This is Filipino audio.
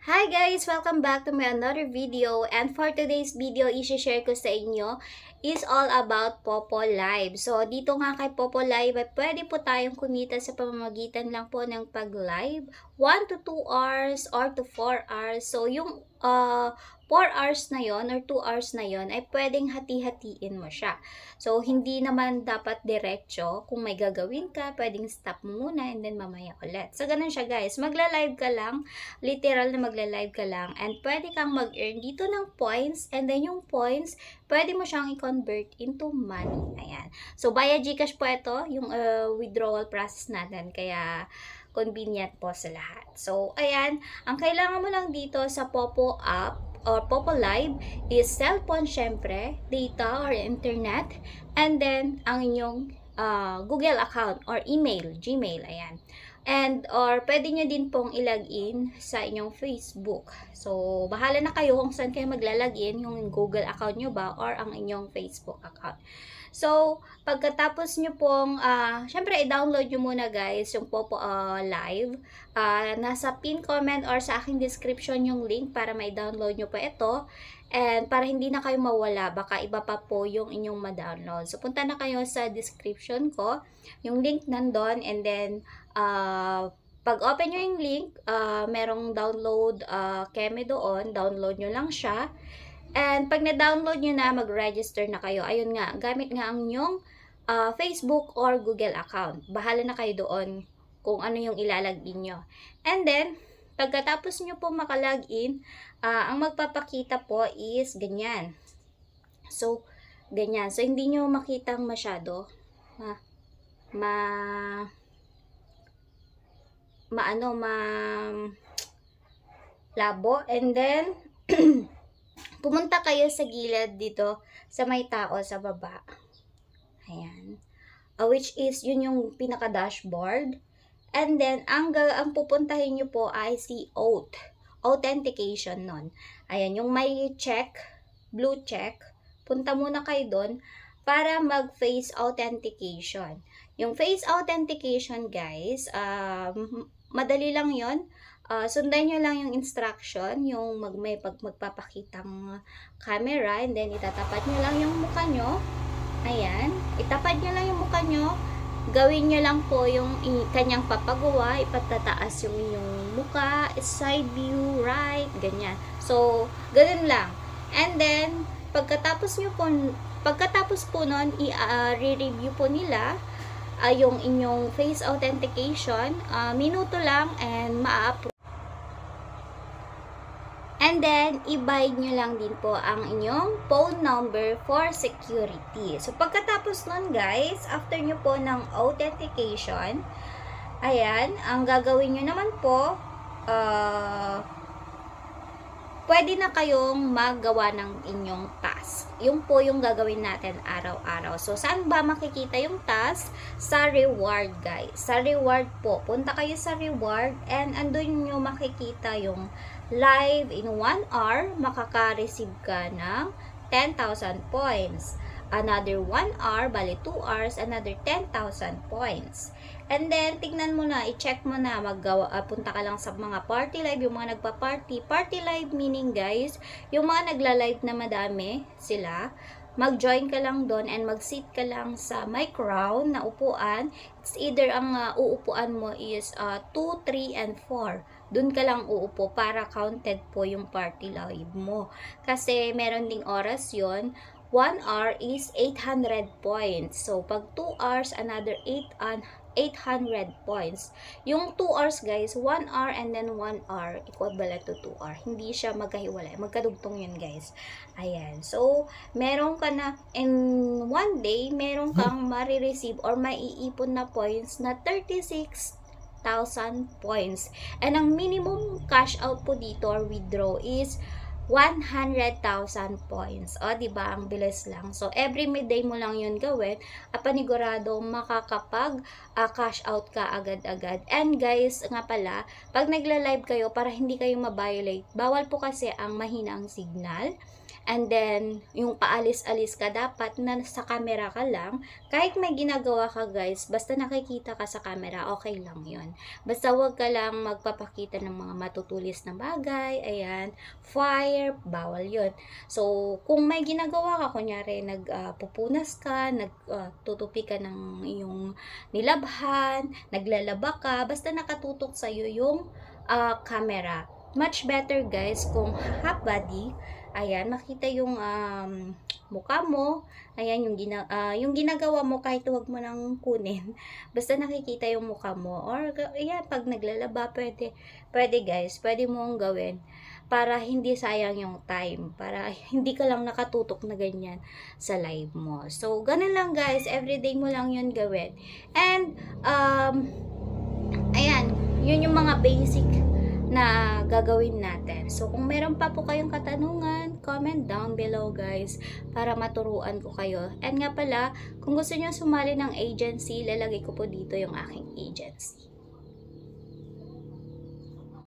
Hi guys! Welcome back to my another video, and for today's video, i-share ko sa inyo is all about Popo Live. So, dito nga kay Popo Live ay pwede po tayong kumita sa pamamagitan lang po ng pag-live 1 to 2 hours or to 4 hours. So, yung 4 hours na yon or 2 hours na yon ay pwedeng hati-hatiin mo siya. So, hindi naman dapat diretso. Kung may gagawin ka, pwedeng stop mo muna and then mamaya ulit. So, ganun siya guys. Magla-live ka lang, literal na magla-live ka lang, and pwede kang mag-earn dito ng points, and then yung points, pwede mo siyang i-convert into money. Ayan. So, via GCash po ito, yung withdrawal process natin. Kaya, convenient po sa lahat. So, ayan. Ang kailangan mo lang dito sa Popo app or Popo Live is cellphone syempre, data or internet, and then ang inyong Google account or email, Gmail, ayan. And or pwede nyo din pong ilagin sa inyong Facebook. So, bahala na kayo kung saan kayo maglalagin, yung Google account nyo ba or ang inyong Facebook account. So, pagkatapos nyo pong, syempre i-download nyo muna guys yung Popo Live. Nasa pin comment or sa aking description yung link para may download nyo pa ito. And para hindi na kayo mawala, baka iba pa po yung inyong ma-download. So, punta na kayo sa description ko. Yung link nandun, and then, pag open nyo yung link, merong download Keme doon. Download nyo lang siya. And pag na-download nyo na, mag-register na kayo. Ayun nga, gamit nga ang inyong Facebook or Google account. Bahala na kayo doon kung ano yung ilalagin nyo. And then, pagkatapos nyo po makalagin, ang magpapakita po is ganyan. So, ganyan. So, hindi nyo makitang masyado. Labo. And then, pumunta kayo sa gilid dito sa may tao sa baba. Ayan. Which is, yun yung pinaka-dashboard. And then, ang pupuntahin nyo po ay si authentication nun. Ayan, yung may check, blue check, punta muna kayo doon para mag-face authentication. Yung face authentication, guys, madali lang yon. Sundan nyo lang yung instruction, yung magpapakitang camera, and then itatapat nyo lang yung mukha nyo. Ayan, itapat nyo lang yung mukha nyo. Gawin nyo lang po yung kanyang papagawa, ipatataas yung inyong mukha, side view, right, ganyan. So, ganun lang. And then, pagkatapos po nun, i-review po nila yung inyong face authentication, minuto lang, and ma-approve. And then, i-bind nyo lang din po ang inyong phone number for security. So, pagkatapos nun guys, after nyo po ng authentication, ayan, ang gagawin nyo naman po, pwede na kayong maggawa ng inyong task. Yung po yung gagawin natin araw-araw. So, saan ba makikita yung task? Sa reward, guys. Sa reward po. Punta kayo sa reward, and andun nyo makikita yung live in 1 hour, makaka-receive ka ng 10,000 points. Another 1 hour, bali 2 hours, another 10,000 points. And then, tignan mo na, i-check mo na, punta ka lang sa mga party live, yung mga nagpa-party. Party live meaning guys, yung mga nagla-live na madami sila, mag-join ka lang doon and mag-sit ka lang sa my crown na upuan. It's either ang uupuan mo is 2, 3, and 4. Doon ka lang uupo para counted po yung party live mo. Kasi meron ding oras yon. 1 hour is 800 points. So, pag 2 hours, another 800 points. Yung 2 hours guys, 1 hour and then 1 hour equivalent to 2 hour. Hindi siya magkahiwalay. Magkadugtong yun guys. Ayan. So, meron ka na, in one day, meron kang marireceive or maiipon na points na 36,000 points. And ang minimum cash out po dito or withdraw is 100,000 points. O, diba? Ang bilis lang. So, every midday mo lang yun gawin at panigurado makakapag cash out ka agad-agad. And guys, nga pala, pag nagla-live kayo, para hindi kayo ma-violate, bawal po kasi ang mahina ang signal. And then, yung paalis-alis ka, dapat na sa camera ka lang. Kahit may ginagawa ka guys, basta nakikita ka sa camera, okay lang yon. Basta wag ka lang magpapakita ng mga matutulis na bagay, ayan, fire, bawal yon. So, kung may ginagawa ka, kunyari, nagpupunas ka, nagtutupi ka ng iyong nilabhan, naglalaba ka, basta nakatutok sa'yo yung camera. Much better guys kung half body, ayan, makita yung mukha mo, ayan, yung ginagawa mo kahit huwag mo nang kunin, basta nakikita yung mukha mo, or ayan, pag naglalaba, pwede guys, pwede mong gawin, para hindi sayang yung time, para hindi ka lang nakatutok na ganyan sa live mo. So, ganun lang guys, everyday mo lang yun gawin. And, ayan, yun yung mga basic na gagawin natin. So, kung meron pa po kayong katanungan, comment down below guys, para maturuan ko kayo. And nga pala, kung gusto nyo sumali ng agency, lalagay ko po dito yung aking agency.